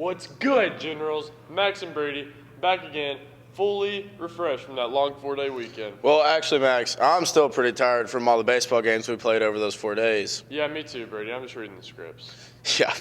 What's good, Generals? Max and Brady, back again, fully refreshed from that long 4-day weekend. Well, actually, Max, I'm still pretty tired from all the baseball games we played over those 4 days. Yeah, me too, Brady. I'm just reading the scripts. Yeah.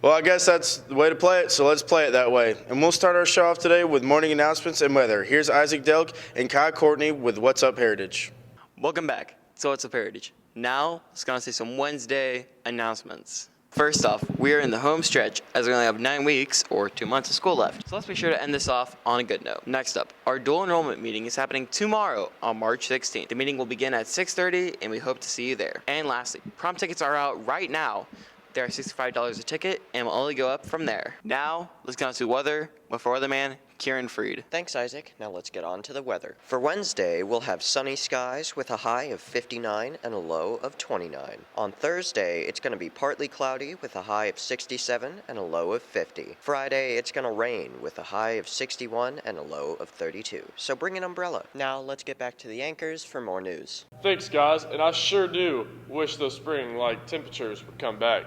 Well, I guess that's the way to play it, so let's play it that way. And we'll start our show off today with morning announcements and weather. Here's Isaac Delk and Kai Courtney with What's Up Heritage. Welcome back to What's Up Heritage. Now, let's go and say some Wednesday announcements. First off, we are in the home stretch as we only have 9 weeks or 2 months of school left. So let's be sure to end this off on a good note. Next up, our dual enrollment meeting is happening tomorrow on March 16th. The meeting will begin at 6:30 and we hope to see you there. And lastly, prom tickets are out right now. They are $65 a ticket and will only go up from there. Now, let's get on to weather with our weatherman, Kieran Freed. Thanks, Isaac. Now let's get on to the weather. For Wednesday, we'll have sunny skies with a high of 59 and a low of 29. On Thursday, it's going to be partly cloudy with a high of 67 and a low of 50. Friday, it's going to rain with a high of 61 and a low of 32. So bring an umbrella. Now let's get back to the anchors for more news. Thanks, guys, and I sure do wish those spring-like temperatures would come back.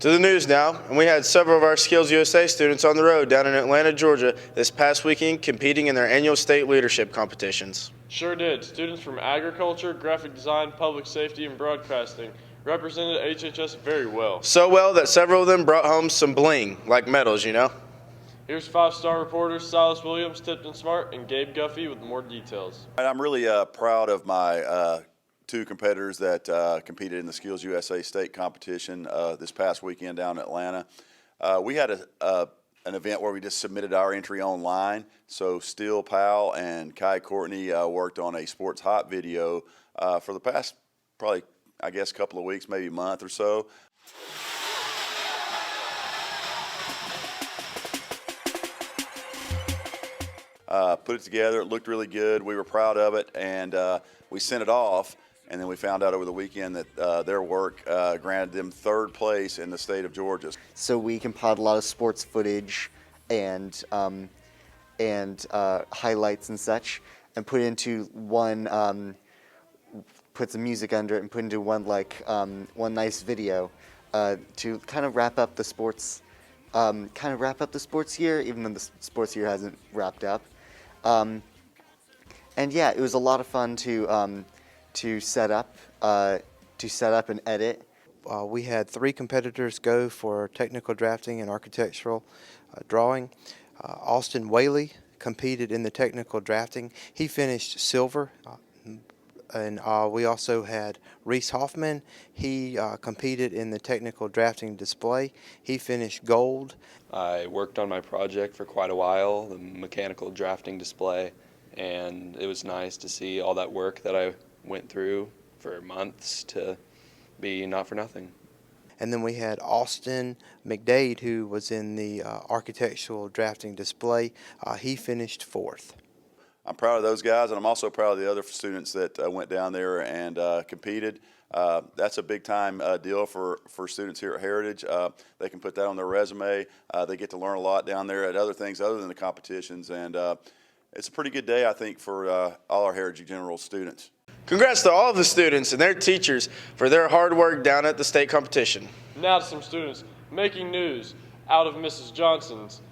To the news now, and we had several of our Skills USA students on the road down in Atlanta, Georgia this past weekend competing in their annual state leadership competitions. Sure did. Students from agriculture, graphic design, public safety, and broadcasting represented HHS very well. So well that several of them brought home some bling, like medals, you know. Here's 5-star reporters Silas Williams, Tipton Smart, and Gabe Guffey with more details. I'm really proud of my two competitors that competed in the Skills USA state competition this past weekend down in Atlanta. We had an event where we just submitted our entry online. So Steele Powell and Kai Courtney worked on a sports hot video for the past probably, I guess, couple of weeks, maybe a month or so. Put it together. It looked really good. We were proud of it, and we sent it off. And then we found out over the weekend that their work granted them third place in the state of Georgia. So we compiled a lot of sports footage and highlights and such, and put into one, put some music under it, and put into one one nice video to kind of wrap up the sports, year, even though the sports year hasn't wrapped up. And yeah, it was a lot of fun to set up and edit. We had 3 competitors go for technical drafting and architectural drawing. Austin Whaley competed in the technical drafting. He finished silver. And we also had Reese Hoffman. He competed in the technical drafting display. He finished gold. I worked on my project for quite a while, the mechanical drafting display, and it was nice to see all that work that I went through for months to be not for nothing. And then we had Austin McDade, who was in the architectural drafting display. He finished 4th. I'm proud of those guys, and I'm also proud of the other students that went down there and competed. That's a big-time deal for students here at Heritage. They can put that on their resume. They get to learn a lot down there at other things other than the competitions, and it's a pretty good day, I think, for all our Heritage General students. Congrats to all of the students and their teachers for their hard work down at the state competition. Now to some students making news out of Mrs. Johnson's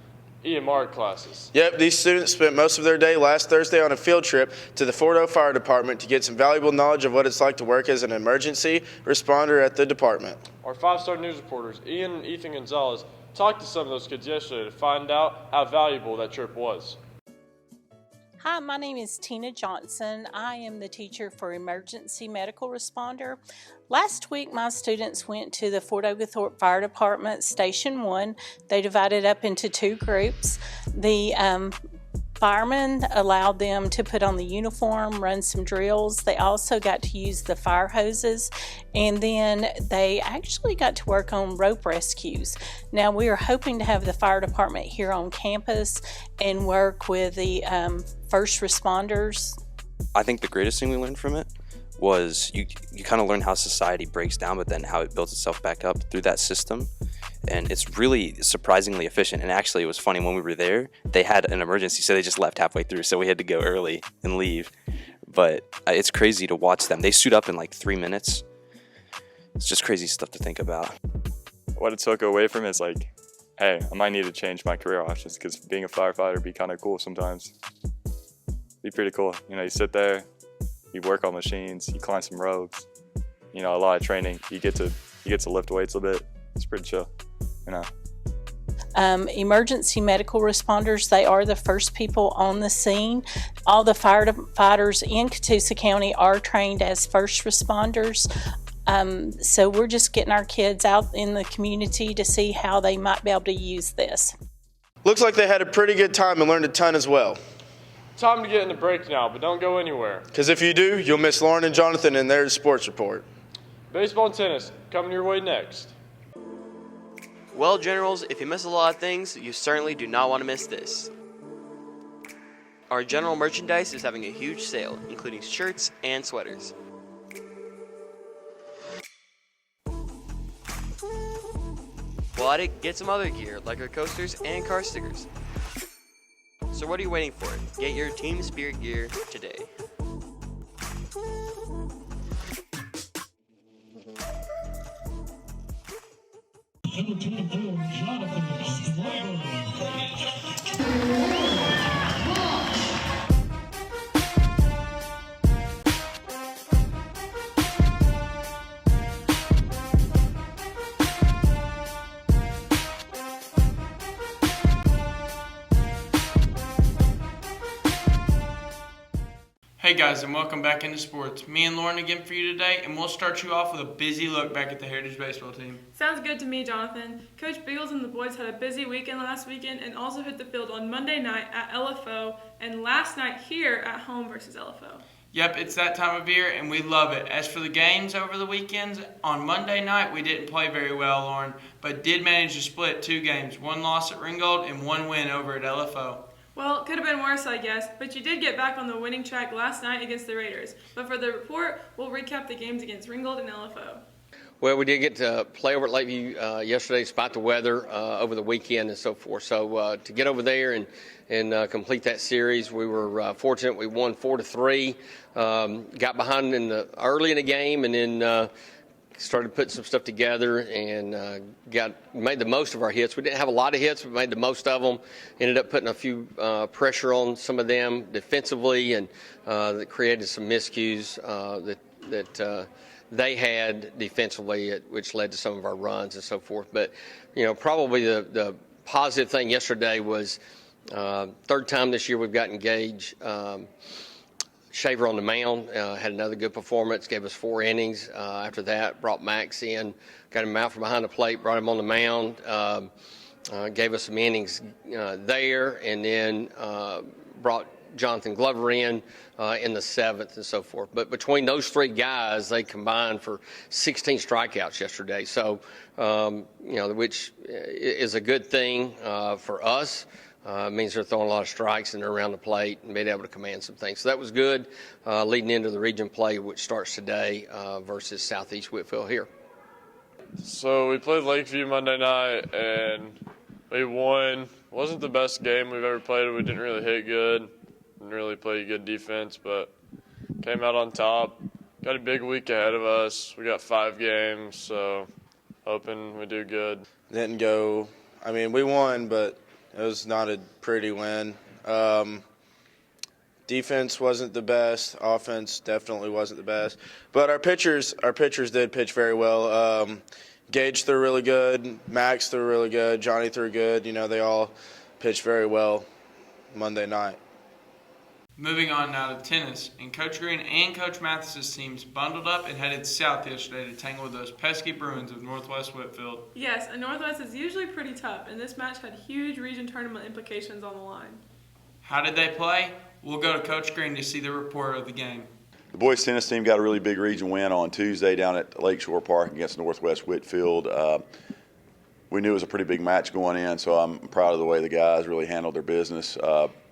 EMR classes. Yep, these students spent most of their day last Thursday on a field trip to the Fort O Fire Department to get some valuable knowledge of what it's like to work as an emergency responder at the department. Our 5-star news reporters, Ian and Ethan Gonzalez, talked to some of those kids yesterday to find out how valuable that trip was. Hi, my name is Tina Johnson. I am the teacher for Emergency Medical Responder. Last week, my students went to the Fort Oglethorpe Fire Department, Station 1. They divided up into 2 groups. The firemen allowed them to put on the uniform, run some drills. They also got to use the fire hoses, and then they actually got to work on rope rescues. Now, we are hoping to have the fire department here on campus and work with the first responders. I think the greatest thing we learned from it was you kind of learn how society breaks down, but then how it builds itself back up through that system. And it's really surprisingly efficient. And actually, it was funny, when we were there, they had an emergency, so they just left halfway through, so we had to go early and leave. But it's crazy to watch them. They suit up in like 3 minutes. It's just crazy stuff to think about. What it took away from it is, like, hey, I might need to change my career options because being a firefighter would be kind of cool sometimes. Be pretty cool. You know, you sit there, you work on machines, you climb some ropes. You know, a lot of training. You get to lift weights a bit. It's pretty chill. You know. Emergency medical responders, they are the first people on the scene. All the firefighters in Catoosa County are trained as first responders. So we're just getting our kids out in the community to see how they might be able to use this. Looks like they had a pretty good time and learned a ton as well. Time to get in the break now, but don't go anywhere. Because if you do, you'll miss Lauren and Jonathan in their sports report. Baseball and tennis coming your way next. Well, Generals, if you miss a lot of things, you certainly do not want to miss this. Our general merchandise is having a huge sale, including shirts and sweaters. While at it, get some other gear, like our coasters and car stickers. So what are you waiting for? Get your Team Spirit gear today. Hey guys, and welcome back into sports. Me and Lauren again for you today, and we'll start you off with a busy look back at the Heritage Baseball team. Sounds good to me, Jonathan. Coach Beals and the boys had a busy weekend last weekend and also hit the field on Monday night at LFO and last night here at home versus LFO. Yep, it's that time of year, and we love it. As for the games over the weekends, on Monday night we didn't play very well, Lauren, but did manage to split 2 games, 1 loss at Ringgold and 1 win over at LFO. Well, it could have been worse, I guess, but you did get back on the winning track last night against the Raiders. But for the report, we'll recap the games against Ringgold and LFO. Well, we did get to play over at Lakeview yesterday despite the weather over the weekend and so forth. So to get over there and complete that series, we were fortunate. We won 4-3, got behind early in the game, and then started putting some stuff together and made the most of our hits. We didn't have a lot of hits, but made the most of them. Ended up putting a few pressure on some of them defensively, and that created some miscues that they had defensively, which led to some of our runs and so forth. But, you know, probably the positive thing yesterday was third time this year we've got engaged. Shaver on the mound, had another good performance, gave us 4 innings. After that, brought Max in, got him out from behind the plate, brought him on the mound, gave us some innings there, and then brought Jonathan Glover in the 7th and so forth. But between those 3 guys, they combined for 16 strikeouts yesterday. So, you know, which is a good thing for us. It means they're throwing a lot of strikes and they're around the plate and being able to command some things. So that was good leading into the region play, which starts today versus Southeast Whitfield here. So we played Lakeview Monday night and we won. Wasn't the best game we've ever played. We didn't really hit good, didn't really play good defense, but came out on top. Got a big week ahead of us. We got 5 games, so hoping we do good. Didn't go. I mean, we won, but it was not a pretty win. Defense wasn't the best. Offense definitely wasn't the best. But our pitchers did pitch very well. Gage threw really good. Max threw really good. Johnny threw good. You know, they all pitched very well Monday night. Moving on now to tennis, and Coach Green and Coach Mathis's teams bundled up and headed south yesterday to tangle with those pesky Bruins of Northwest Whitfield. Yes, and Northwest is usually pretty tough, and this match had huge region tournament implications on the line. How did they play? We'll go to Coach Green to see the report of the game. The boys tennis team got a really big region win on Tuesday down at Lakeshore Park against Northwest Whitfield. We knew it was a pretty big match going in, so I'm proud of the way the guys really handled their business.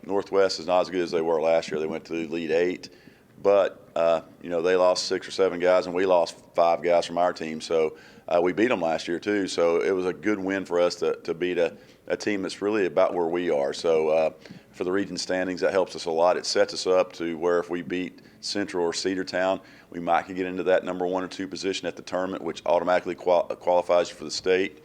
Northwest is not as good as they were last year. They went to the Elite 8, but you know, they lost 6 or 7 guys, and we lost 5 guys from our team. So we beat them last year too. So it was a good win for us to beat a team that's really about where we are. So for the region standings, that helps us a lot. It sets us up to where if we beat Central or Cedartown, we might get into that number 1 or 2 position at the tournament, which automatically qualifies you for the state.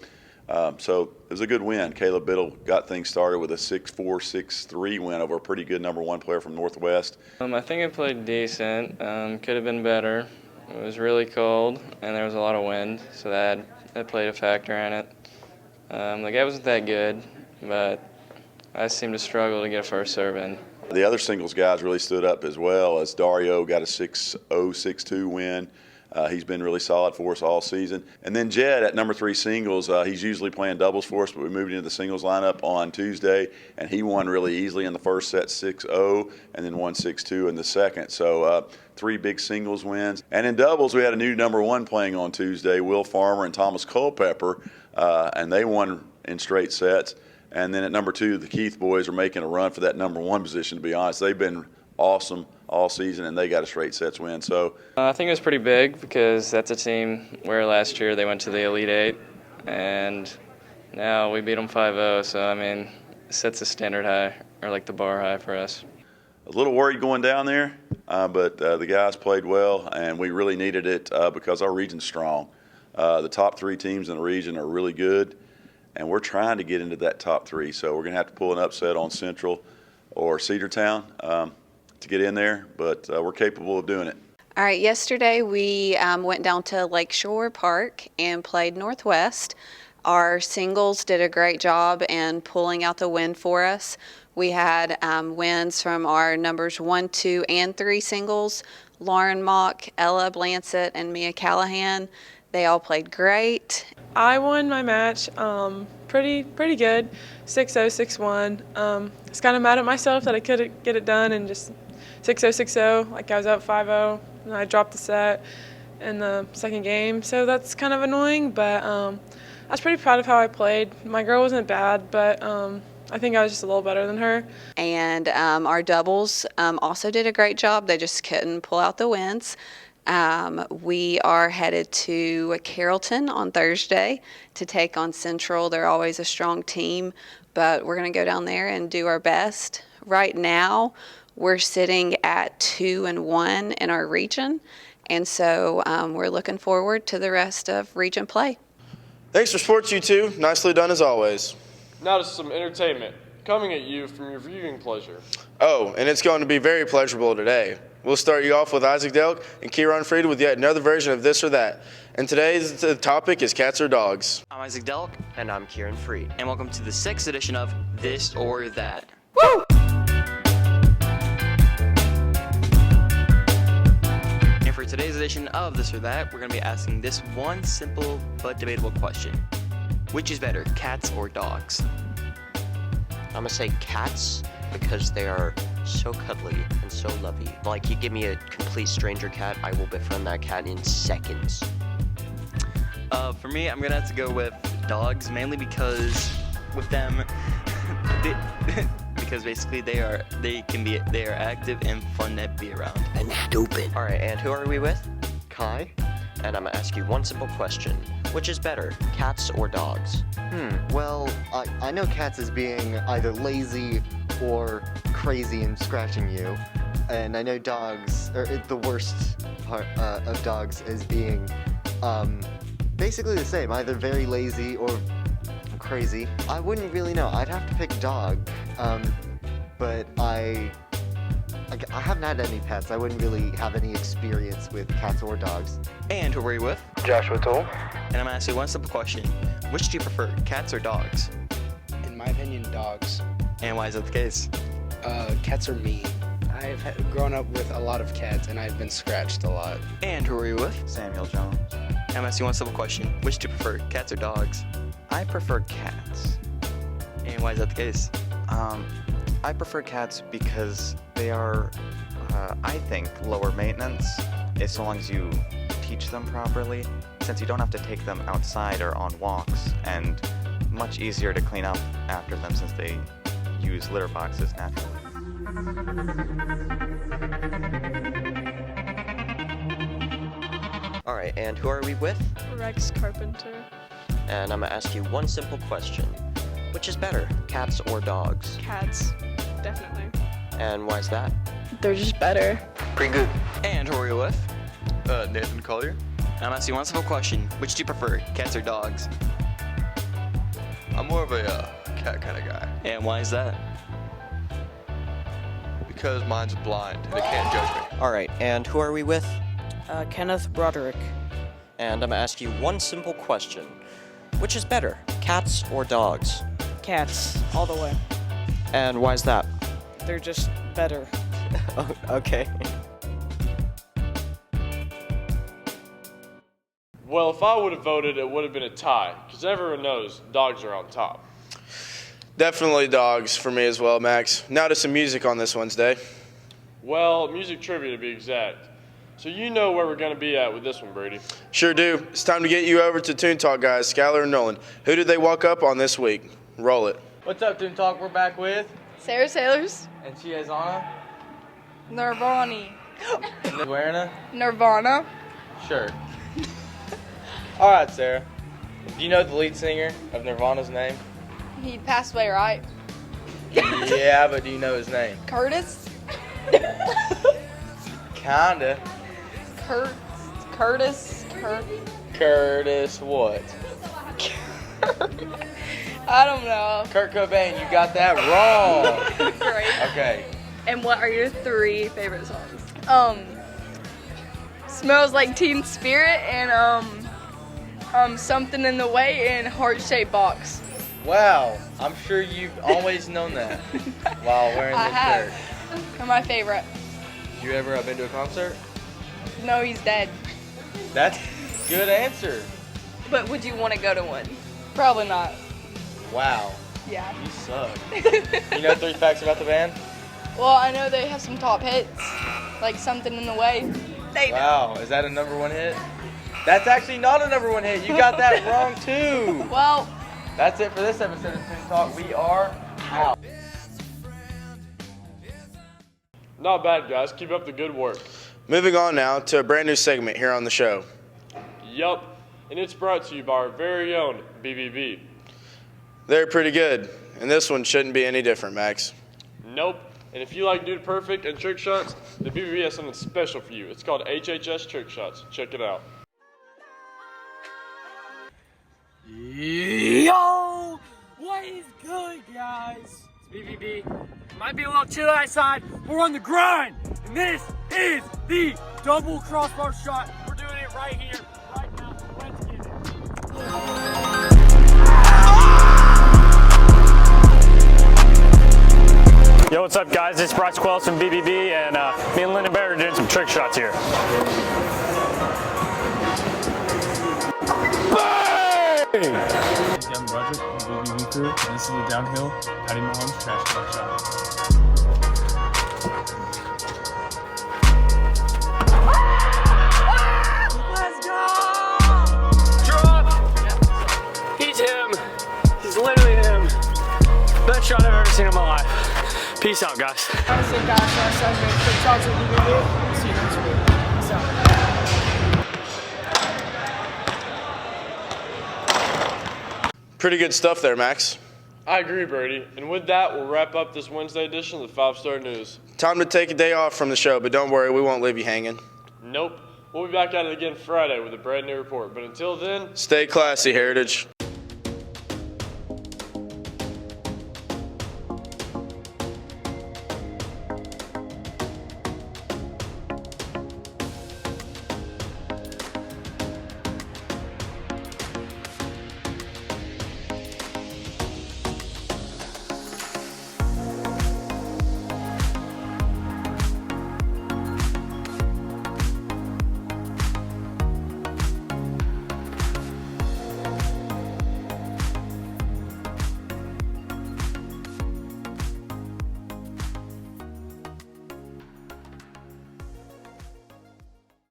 So it was a good win. Caleb Biddle got things started with a 6-4, 6-3 win over a pretty good number 1 player from Northwest. I think I played decent. Could have been better. It was really cold, and there was a lot of wind, so that played a factor in it. The guy wasn't that good, but I seemed to struggle to get a first serve in. The other singles guys really stood up as well, as Dario got a 6-0, 6-2 win. He's been really solid for us all season. And then Jed at number 3 singles, he's usually playing doubles for us, but we moved into the singles lineup on Tuesday, and he won really easily in the first set 6-0 and then won 6-2 in the second. So 3 big singles wins. And in doubles, we had a new number 1 playing on Tuesday, Will Farmer and Thomas Culpepper, and they won in straight sets. And then at number 2, the Keith boys are making a run for that number 1 position, to be honest. They've been awesome all season, and they got a straight sets win. So I think it was pretty big because that's a team where last year they went to the Elite Eight, and now we beat them 5-0. So, I mean, it sets the standard high, or like the bar high for us. A little worried going down there, but the guys played well, and we really needed it because our region's strong. The top 3 teams in the region are really good, and we're trying to get into that top 3. So we're going to have to pull an upset on Central or Cedartown to get in there, but we're capable of doing it. All right, yesterday we went down to Lakeshore Park and played Northwest. Our singles did a great job in pulling out the win for us. We had wins from our numbers 1, 2, and 3 singles, Lauren Mock, Ella Blancett, and Mia Callahan. They all played great. I won my match pretty good, 6-0, 6-1. I was kind of mad at myself that I couldn't get it done and just 6-0, 6-0, like I was up 5-0, and I dropped the set in the second game. So that's kind of annoying, but I was pretty proud of how I played. My girl wasn't bad, but I think I was just a little better than her. And our doubles also did a great job. They just couldn't pull out the wins. We are headed to Carrollton on Thursday to take on Central. They're always a strong team, but we're going to go down there and do our best. Right now, we're sitting at 2-1 in our region, and so we're looking forward to the rest of region play. Thanks for sports, you two. Nicely done as always. Now to some entertainment coming at you from your viewing pleasure. Oh, and it's going to be very pleasurable today. We'll start you off with Isaac Delk and Kieran Fried with yet another version of This or That. And today's topic is cats or dogs. I'm Isaac Delk. And I'm Kieran Fried. And welcome to the 6th edition of This or That. Woo! And for today's edition of This or That, we're going to be asking this one simple but debatable question. Which is better, cats or dogs? I'm going to say cats because they are so cuddly and so lovey. Like, you give me a complete stranger cat, I will befriend that cat in seconds. For me, I'm going to have to go with dogs, mainly because with them, because basically they are active and fun to be around. And stupid. All right, and who are we with? Kai. And I'm gonna ask you one simple question. Which is better, cats or dogs? Well, I know cats as being either lazy or crazy and scratching you. And I know dogs, or the worst part of dogs as being basically the same, either very lazy or crazy. I wouldn't really know. I'd have to pick dog, but I haven't had any pets. I wouldn't really have any experience with cats or dogs. And who were you with? Joshua Toll. And I'm gonna ask you one simple question. Which do you prefer, cats or dogs? In my opinion, dogs. And why is that the case? Cats are mean. I've grown up with a lot of cats, and I've been scratched a lot. And who are you with? Samuel Jones. And I'm asking you one simple question. Which do you prefer, cats or dogs? I prefer cats. And why is that the case? I prefer cats because they are, I think, lower maintenance, as long as you teach them properly, since you don't have to take them outside or on walks, and much easier to clean up after them since they use litter boxes naturally. All right, and who are we with? Rex Carpenter. And I'm gonna ask you one simple question. Which is better, cats or dogs? Cats, definitely. And why's that? They're just better. Pretty good. And who are you with? Nathan Collier. I'm asking you one simple question. Which do you prefer, cats or dogs? I'm more of a cat kind of guy. And why is that? Because mine's blind and it can't judge me. All right, and who are we with? Kenneth Broderick. And I'm gonna ask you one simple question. Which is better, cats or dogs? Cats, all the way. And why is that? They're just better. Oh, okay. Well, if I would have voted, it would have been a tie, because everyone knows dogs are on top. Definitely dogs for me as well, Max. Now to some music on this Wednesday. Well, music trivia to be exact. So you know where we're going to be at with this one, Brady. Sure do. It's time to get you over to Toon Talk, guys. Skylar and Nolan. Who did they walk up on this week? Roll it. What's up, Toon Talk? We're back with Sarah Sailors. And she is Anna. Nirvana. Werner. Nirvana. Sure. All right, Sarah. Do you know the lead singer of Nirvana's name? He passed away, right? Yeah, but do you know his name? Curtis. Kinda. Curtis. Curtis what? I don't know. Kurt Cobain, you got that wrong. Great. Okay. And what are your 3 favorite songs? Smells Like Teen Spirit and Something in the Way and Heart Shaped Box. Wow, I'm sure you've always known that while wearing I this have. shirt. They're my favorite. You ever been to a concert? No, he's dead. That's a good answer. But would you want to go to one? Probably not. Wow. Yeah. You suck. You know 3 facts about the band? Well, I know they have some top hits, like Something in the Way. Wow, is that a #1 hit? That's actually not a #1 hit. You got that wrong too. Well, that's it for this episode of Toon Talk. We are out. Not bad, guys. Keep up the good work. Moving on now to a brand new segment here on the show. Yup, and it's brought to you by our very own BBB. They're pretty good, and this one shouldn't be any different, Max. Nope. And if you like Dude Perfect and trick shots, the BBB has something special for you. It's called HHS Trick Shots. Check it out. Yo! What is good, guys? It's BBB. Might be a little chilly outside. We're on the grind. And this is the double crossbar shot. We're doing it right here, right now. Let's get it. Yo, what's up, guys? It's Bryce Quells from BBB, and me and Lyndon Barrett are doing some trick shots here. Kevin Broderick from BBB crew, and this is the downhill Patty Mahomes trash talk shot. Let's go! Drop! He's him. He's literally him. Best shot I've ever seen in my life. Peace out, guys. That's it, guys. That's it. Trick shots with BBB. See you next week. Peace out. Pretty good stuff there, Max. I agree, Brady. And with that, we'll wrap up this Wednesday edition of the 5-Star News. Time to take a day off from the show, but don't worry, we won't leave you hanging. Nope. We'll be back at it again Friday with a brand new report. But until then, stay classy, Heritage.